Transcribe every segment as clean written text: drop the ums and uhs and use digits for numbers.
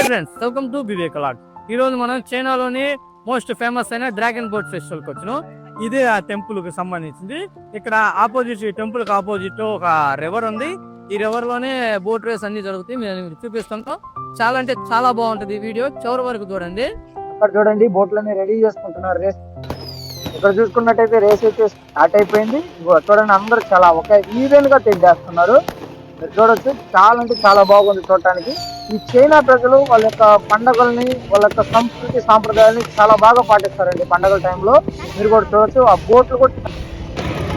Hi friends, welcome to Vivek vlog. ఈ రోజు మనం చైనాలోని మోస్ట్ ఫేమస్ అయిన డ్రాగన్ బోట్ ఫెస్టివల్ కి వచ్చినాం. ఇదే ఆ టెంపుల్ కి సంబంధించింది. ఇక్కడ ఆపోజిట్, ఈ టెంపుల్ కి ఆపోజిట్ ఒక రివర్ ఉంది. ఈ రివర్ లోనే బోట్ రేస్ అన్ని జరుగుతాయి. మేము చూపిస్తాం. చాలా అంటే చాలా బాగుంటది. ఈ వీడియో చివరి వరకు చూడండి. అక్కడ చూడండి, బోట్లన్నీ రెడీ చేసుకుంటున్నారు రేస్. ఇక్కడ చూసుకున్నట్టయితే రేస్ అయితే స్టార్ట్ అయిపోయింది. చూడండి, అందరూ చాలా ఒక ఈవెంట్ గా తెడ్డేస్తున్నారు. మీరు చూడొచ్చు, చాలా అంటే చాలా బాగుంది చూడటానికి. ఈ చైనా ప్రజలు వాళ్ళ యొక్క పండుగల్ని, వాళ్ళ యొక్క సంస్కృతి సాంప్రదాయాన్ని చాలా బాగా పాటిస్తారండి పండుగల టైంలో. మీరు కూడా చూడొచ్చు, ఆ బోట్లు కూడా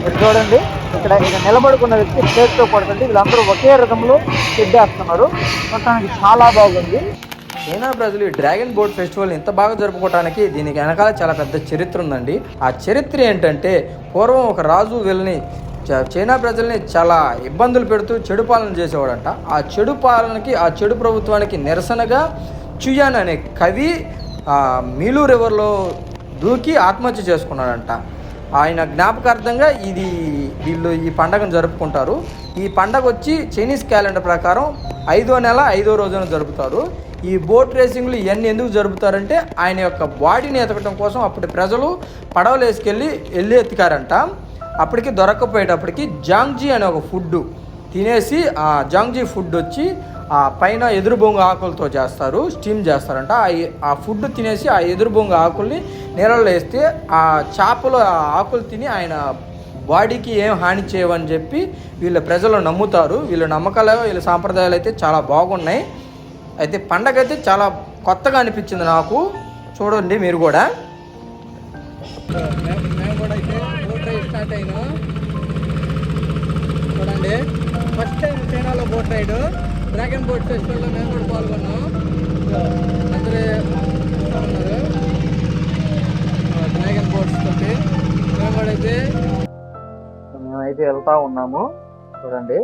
మీరు చూడండి. ఇక్కడ నిలబడుకున్న వ్యక్తి చేతితో కొడుతుంది. వీళ్ళందరూ ఒకే రకంలో తెడ్డేస్తున్నారు. చూడటానికి చాలా బాగుంది. చైనా ప్రజలు ఈ డ్రాగన్ బోట్ ఫెస్టివల్ ఇంత బాగా జరుపుకోవడానికి దీనికి వెనకాల చాలా పెద్ద చరిత్ర ఉందండి. ఆ చరిత్ర ఏంటంటే, పూర్వం ఒక రాజు వీళ్ళని చైనా ప్రజల్ని చాలా ఇబ్బందులు పెడుతూ చెడు పాలన చేసేవాడంట. ఆ చెడు పాలనకి, ఆ చెడు ప్రభుత్వానికి నిరసనగా చుయాన్ అనే కవి మీలు రివర్లో దూకి ఆత్మహత్య చేసుకున్నాడంట. ఆయన జ్ఞాపకార్థంగా వీళ్ళు ఈ పండగను జరుపుకుంటారు. ఈ పండగ వచ్చి చైనీస్ క్యాలెండర్ ప్రకారం 5వ నెల 5వ రోజున జరుపుతారు. ఈ బోట్ రేసింగ్లు ఇవన్నీ ఎందుకు జరుపుతారంటే, ఆయన యొక్క బాడీని ఎతకడం కోసం అప్పటి ప్రజలు పడవలు వెళ్ళి ఎత్తికారంట. అప్పటికి దొరక్కపోయేటప్పటికి జాంగ్జీ అనే ఒక ఫుడ్ తినేసి, ఆ జాంగ్జీ ఫుడ్ వచ్చి ఆ పైన ఎదురు బొంగు ఆకులతో చేస్తారు, స్టీమ్ చేస్తారంట. ఆ ఫుడ్ తినేసి ఆ ఎదురు బొంగు ఆకుల్ని నీళ్ళలో వేస్తే ఆ చేపలు ఆ ఆకులు తిని ఆయన బాడీకి ఏం హాని చేయవని చెప్పి వీళ్ళ ప్రజలు నమ్ముతారు. వీళ్ళ నమ్మకాలు, వీళ్ళ సాంప్రదాయాలు అయితే చాలా బాగున్నాయి. అయితే పండగ అయితే చాలా కొత్తగా అనిపించింది నాకు. చూడండి మీరు కూడా. మేము కూడా అయితే బోట్ రైడ్ స్టార్ట్ అయినా. చూడండి, ఫస్ట్ టైం చైనాలో బోట్ రైడ్, డ్రాగన్ బోట్ ఫెస్టివల్లో మేము కూడా పాల్గొన్నాం. అందరూ ఉన్నారు డ్రాగన్ బోట్స్ తోటి. మేము కూడా అయితే మేమైతే వెళ్తా ఉన్నాము. చూడండి,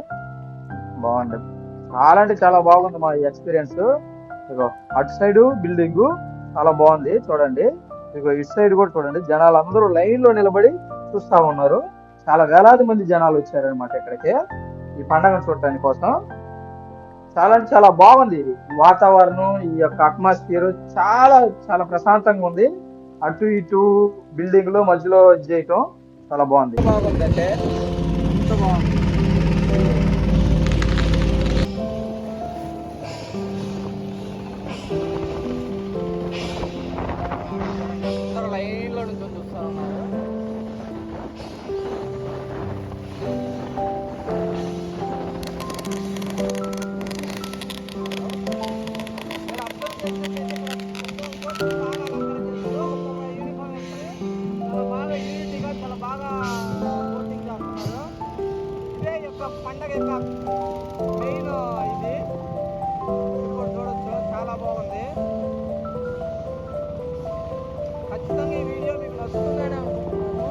బాగుంది. చాలా అంటే చాలా బాగుంది మా ఎక్స్పీరియన్స్. ఇగో అటు సైడ్ బిల్డింగ్ చాలా బాగుంది చూడండి. ఇగో ఇటు సైడ్ కూడా చూడండి, జనాలు అందరూ లైన్ లో నిలబడి చూస్తా ఉన్నారు. చాలా వేలాది మంది జనాలు వచ్చారనమాట ఇక్కడికి ఈ పండుగను చూడటానికి కోసం. చాలా అంటే చాలా బాగుంది. ఇది వాతావరణం, ఈ యొక్క అట్మాస్ఫియర్ చాలా చాలా ప్రశాంతంగా ఉంది. అటు ఇటు బిల్డింగ్ లో మధ్యలో చేయటం చాలా బాగుంది. బాగుందంటే ఎంత బాగుంది. లైన్ లో నుంచి చూస్తా ఉన్నారు. పండగ యొక్క మెయిన్ ఇది చూడొచ్చు, చాలా బాగుంది. ఖచ్చితంగా ఈ వీడియో మీకు నచ్చుతుందని అనుకుంటున్నాను.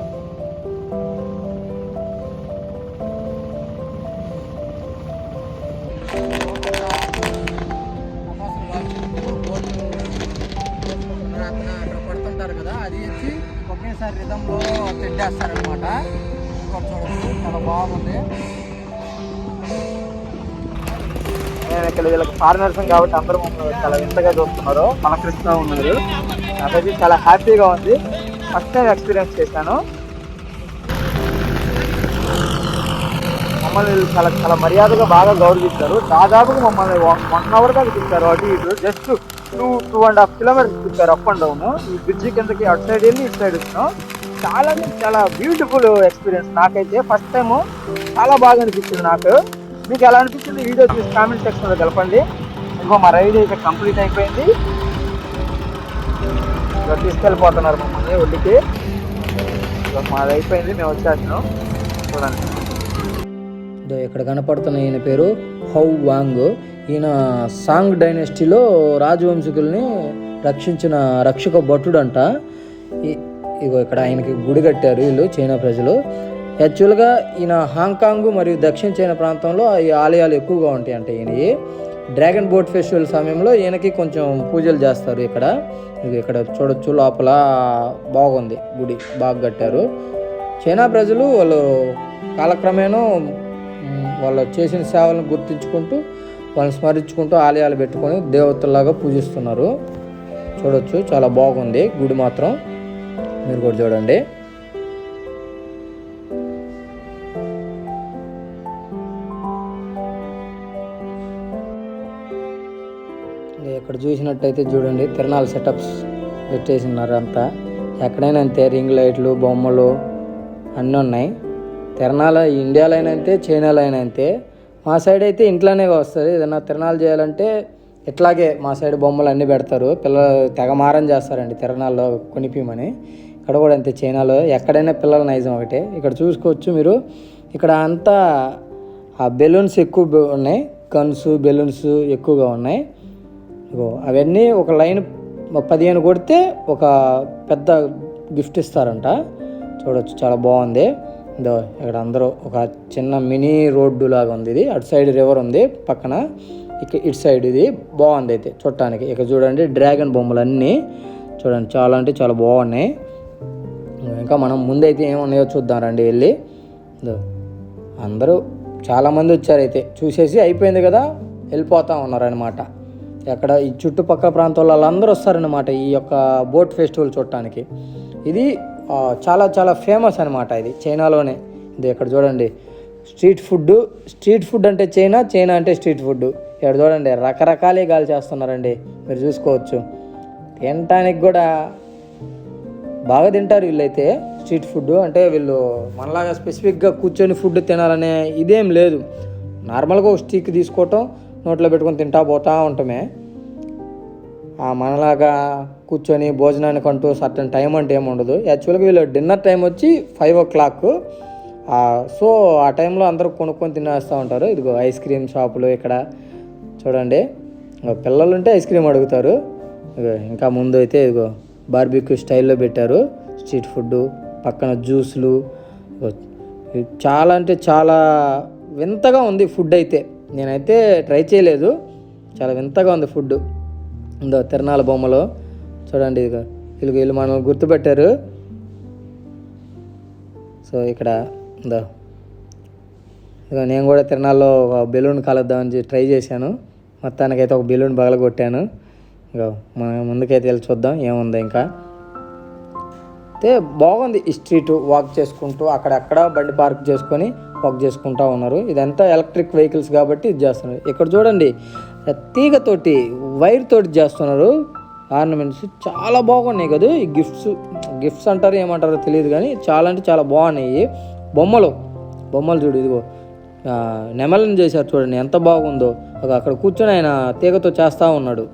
అక్కడ పడుతుంటారు కదా, అది వచ్చి ఒకేసారి రిధంలో తెడ్డేస్తారనమాట. చూడొచ్చు, చాలా బాగుంది. నేను ఇక్కడ వీళ్ళకి ఫారినర్స్ కాబట్టి అందరూ మమ్మల్ని చాలా వింతగా చూస్తున్నారు, పలకరిస్తూ ఉన్నారు. నాకైతే చాలా హ్యాపీగా ఉంది. ఫస్ట్ టైం ఎక్స్పీరియన్స్ చేశాను. మమ్మల్ని చాలా చాలా మర్యాదగా బాగా గౌరవించారు. దాదాపుగా మమ్మల్ని 1 అవర్ దాకా తిప్పారు. అటు ఇటు జస్ట్ 2.5 కిలోమీటర్స్ తిప్పారు అప్ అండ్ డౌన్. ఈ బ్రిడ్జి కిందకి అటు సైడ్ వెళ్ళి ఇటు సైడ్ వచ్చినాం. చాలా చాలా బ్యూటిఫుల్ ఎక్స్పీరియన్స్. నాకైతే ఫస్ట్ టైము చాలా బాగా అనిపించింది. నాకు మీకు ఎలా అనిపించింది వీడియో చూసి కామెంట్ సెక్షన్లో తెలపండి. ఇంకో మా రైడ్ అయితే కంప్లీట్ అయిపోయింది. తీసుకెళ్ళిపోతున్నారు మమ్మల్ని ఒడ్డుకి. మాది అయిపోయింది, మేము వచ్చేసినాం. చూడండి, ఇక్కడ కనపడుతున్న ఈయన పేరు హౌ వాంగ్. ఈయన సాంగ్ డైనెస్టీలో రాజవంశకుల్ని రక్షించిన రక్షక భటుడు అంట. ఇగో ఇక్కడ ఆయనకి గుడి కట్టారు వీళ్ళు చైనా ప్రజలు. యాక్చువల్గా ఈయన హాంకాంగ్ మరియు దక్షిణ చైనా ప్రాంతంలో ఈ ఆలయాలు ఎక్కువగా ఉంటాయి అంటే. ఈయన డ్రాగన్ బోట్ ఫెస్టివల్ సమయంలో ఈయనకి కొంచెం పూజలు చేస్తారు ఇక్కడ. ఇక్కడ చూడొచ్చు, లోపల బాగుంది గుడి, బాగా కట్టారు. చైనా ప్రజలు వాళ్ళు కాలక్రమేణా వాళ్ళు చేసిన సేవలను గుర్తించుకుంటూ వాళ్ళని స్మరించుకుంటూ ఆలయాలు పెట్టుకొని దేవతల్లాగా పూజిస్తున్నారు. చూడొచ్చు, చాలా బాగుంది గుడి మాత్రం. మీరు కూడా చూడండి. ఇక్కడ చూసినట్టయితే చూడండి, తిరణాల సెటప్స్ పెట్టేసినారు అంతా. ఎక్కడైనా అంతే, రింగ్ లైట్లు, బొమ్మలు అన్నీ ఉన్నాయి. తిరణాల ఇండియాలో అయినా అంతే, చైనాలో అయినా అంతే. మా సైడ్ అయితే ఇంట్లోనే వస్తుంది. ఏదైనా తిరణాలు చేయాలంటే ఇట్లాగే మా సైడ్ బొమ్మలు అన్నీ పెడతారు. పిల్లలు తెగ మారం చేస్తారండి తిరణాల్లో కొనిపిమని. ఇక్కడ కూడా అంతే, చైనాలో ఎక్కడైనా పిల్లల నైజం ఒకటే. ఇక్కడ చూసుకోవచ్చు మీరు, ఇక్కడ అంతా ఆ బెలూన్స్ ఎక్కువ ఉన్నాయి, గన్స్ బెలూన్స్ ఎక్కువగా ఉన్నాయి. అవన్నీ ఒక లైన్ 15 కొడితే ఒక పెద్ద గిఫ్ట్ ఇస్తారంట. చూడవచ్చు, చాలా బాగుంది. ఇక్కడ అందరూ ఒక చిన్న మినీ రోడ్డు లాగా ఉంది. ఇది అటు సైడ్ రివర్ ఉంది పక్కన, ఇటు సైడ్ ఇది బాగుంది అయితే చూడటానికి. ఇక చూడండి, డ్రాగన్ బొమ్మలు అన్నీ చూడండి, చాలా అంటే చాలా బాగున్నాయి. ఇంకా మనం ముందైతే ఏమున్నాయో చూద్దాం రండి వెళ్ళి. అందరూ చాలామంది వచ్చారైతే, చూసేసి అయిపోయింది కదా వెళ్ళిపోతూ ఉన్నారనమాట. ఎక్కడ ఈ చుట్టుపక్కల ప్రాంతాల వాళ్ళందరూ వస్తారనమాట ఈ యొక్క బోట్ ఫెస్టివల్ చూడటానికి. ఇది చాలా చాలా ఫేమస్ అనమాట, ఇది చైనాలోనే. ఇది ఇక్కడ చూడండి, స్ట్రీట్ ఫుడ్ అంటే చైనా, చైనా అంటే స్ట్రీట్ ఫుడ్. ఇక్కడ చూడండి, రకరకాలే గాలి చేస్తున్నారండి, మీరు చూసుకోవచ్చు. తినటానికి కూడా బాగా తింటారు వీళ్ళైతే. స్ట్రీట్ ఫుడ్ అంటే వీళ్ళు మనలాగా స్పెసిఫిక్గా కూర్చొని ఫుడ్ తినాలనే ఇదేం లేదు. నార్మల్గా ఒక స్టిక్ తీసుకోవటం, నోట్లో పెట్టుకొని తింటా పోతూ ఉంటామే. మనలాగా కూర్చొని భోజనానికి అంటూ సర్టన్ టైం అంటే ఏమి ఉండదు. యాక్చువల్గా వీళ్ళు డిన్నర్ టైం వచ్చి 5 o'clock. సో ఆ టైంలో అందరూ కొనుక్కొని తినేస్తూ ఉంటారు. ఇదిగో ఐస్ క్రీమ్ షాపులు ఇక్కడ చూడండి, పిల్లలు ఉంటే ఐస్ క్రీమ్ అడుగుతారు. ఇంకా ముందు అయితే ఇదిగో బార్బిక్యూ స్టైల్లో పెట్టారు స్ట్రీట్ ఫుడ్, పక్కన జ్యూస్లు. చాలా అంటే చాలా వింతగా ఉంది ఫుడ్ అయితే. నేనైతే ట్రై చేయలేదు, చాలా వింతగా ఉంది ఫుడ్. ఇందో తిరణాల బొమ్మలు చూడండి, ఇదిగో వీళ్ళు మనల్ని గుర్తుపెట్టారు. సో ఇక్కడ ఇందో ఇదిగో నేను కూడా తిరణాల్లో బెలూన్ కలుద్దామని ట్రై చేశాను. మొత్తానికైతే ఒక బెలూన్ పగలగొట్టాను. ఇగో మనం ముందుకైతే వెళ్ళి చూద్దాం ఏముందో. ఇంకా అయితే బాగుంది ఈ స్ట్రీట్. వాక్ చేసుకుంటూ అక్కడక్కడ బండి పార్క్ చేసుకొని వాక్ చేసుకుంటూ ఉన్నారు. ఇదంతా ఎలక్ట్రిక్ వెహికల్స్ కాబట్టి ఇది చేస్తున్నారు. ఇక్కడ చూడండి, తీగతోటి వైర్ తోటి చేస్తున్నారు ఆర్నమెంట్స్. చాలా బాగున్నాయి కదా ఈ గిఫ్ట్స్ అంటారు ఏమంటారో తెలియదు కానీ చాలా అంటే చాలా బాగున్నాయి. బొమ్మలు చూడు, ఇదిగో నెమలిని చేశారు చూడండి, ఎంత బాగుందో. అక్కడ కూర్చొని ఆయన తీగతో చేస్తూ ఉన్నాడు.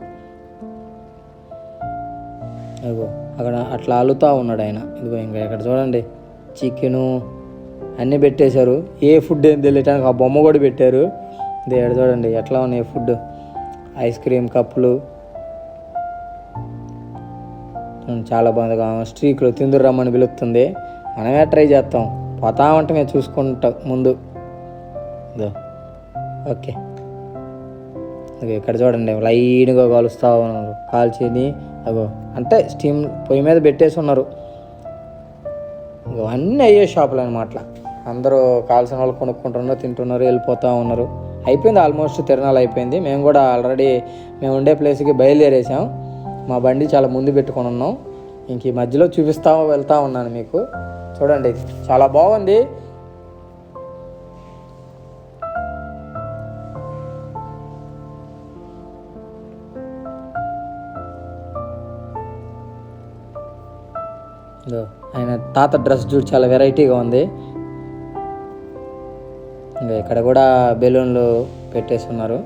ఇదిగో అక్కడ అట్లా అల్లుతూ ఉన్నాడు ఆయన. ఇదిగో ఇంకా ఇక్కడ చూడండి, చికెను అన్నీ పెట్టేశారు. ఏ ఫుడ్ ఏం తెలియటానికి ఆ బొమ్మ కూడా పెట్టారు. ఇక్కడ చూడండి ఎట్లా ఉన్నాయి ఫుడ్. ఐస్ క్రీమ్ కప్పులు చాలా బాగుంది. స్ట్రీక్లో తిందురు రమ్మని పిలుస్తుంది. మనమే ట్రై చేస్తాం, పోతా ఉంటే మేము చూసుకుంటాం ముందు. ఓకే, ఇక్కడ చూడండి లైన్గా కాలుస్తూ ఉన్నారు. కాల్చేది అగో అంటే స్టీమ్ పొయ్యి మీద పెట్టేసి ఉన్నారు. అన్నీ అయ్యే షాపులు అనమాట. అందరూ కాల్సిన వాళ్ళు కొనుక్కుంటున్నారు, తింటున్నారు, వెళ్ళిపోతూ ఉన్నారు. అయిపోయింది ఆల్మోస్ట్, తిరణాలు అయిపోయింది. మేము కూడా ఆల్రెడీ మేము ఉండే ప్లేస్కి బయలుదేరేసాం. మా బండి చాలా ముందు పెట్టుకొని ఉన్నాం. ఇంక ఈ మధ్యలో వెళ్తూ ఉన్నాను మీకు. చూడండి చాలా బాగుంది. ఆయన తాత డ్రెస్ చూడు, చాలా వెరైటీగా ఉంది. ఇంకా ఇక్కడ కూడా బెలూన్లు పెట్టేసి ఉన్నారు.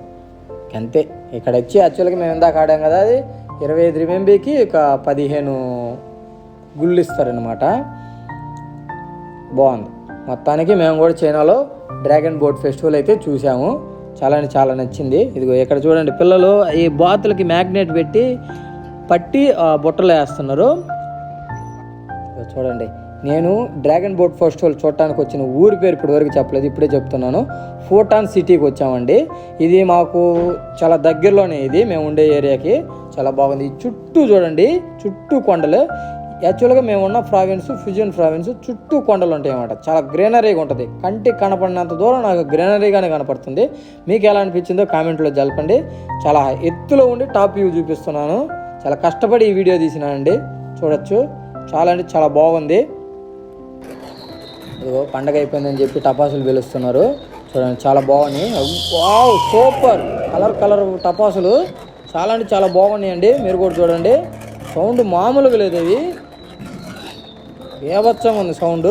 అంతే, ఇక్కడ వచ్చి యాక్చువల్గా మేము ఇందాక ఆడాం కదా, అది 25 RMBకి ఒక 15 గుళ్ళు ఇస్తారనమాట. బాగుంది. మొత్తానికి మేము కూడా చైనాలో డ్రాగన్ బోట్ ఫెస్టివల్ అయితే చూసాము. చాలా అంటే చాలా నచ్చింది. ఇదిగో ఇక్కడ చూడండి, పిల్లలు ఈ బాతులకి మ్యాగ్నెట్ పెట్టి పట్టి బుట్టలో వేస్తున్నారు. చూడండి, నేను డ్రాగన్ బోట్ ఫెస్టివల్ చూడటానికి వచ్చిన ఊరి పేరు ఇప్పటి వరకు చెప్పలేదు, ఇప్పుడే చెప్తున్నాను. ఫోటాన్ సిటీకి వచ్చామండి. ఇది మాకు చాలా దగ్గరలోనే, ఇది మేము ఉండే ఏరియాకి. చాలా బాగుంది. చుట్టూ చూడండి, చుట్టూ కొండలు. యాక్చువల్గా మేము ఉన్న ప్రావిన్స్ ఫ్యూజన్ ప్రావిన్స్ చుట్టూ కొండలు ఉంటాయి అన్నమాట. చాలా గ్రీనరీగా ఉంటుంది. కంటికి కనపడినంత దూరం నాకు గ్రీనరీగానే కనపడుతుంది. మీకు ఎలా అనిపించిందో కామెంట్లో జలపండి. చాలా ఎత్తులో ఉండి టాప్ వ్యూ చూపిస్తున్నాను. చాలా కష్టపడి ఈ వీడియో తీసినానండి. చూడొచ్చు, చాలా అంటే చాలా బాగుంది. ఇదిగో పండగ అయిపోయిందని చెప్పి టపాసులు పిలుస్తున్నారు. చూడండి, చాలా బాగున్నాయి. వావ్, సూపర్ కలర్ టపాసులు చాలా అంటే చాలా బాగున్నాయండి. మీరు కూడా చూడండి, సౌండ్ మామూలుగా లేదు. అవి ఏవచ్చంగా ఉంది సౌండ్.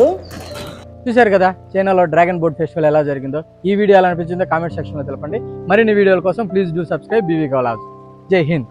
చూశారు కదా చైనాలో డ్రాగన్ బోట్ ఫెస్టివల్ ఎలా జరిగిందో. ఈ వీడియో ఎలా అనిపించిందో కామెంట్ సెక్షన్లో తెలపండి. మరిన్ని వీడియోల కోసం please do subscribe BV vlogs. Jai Hind.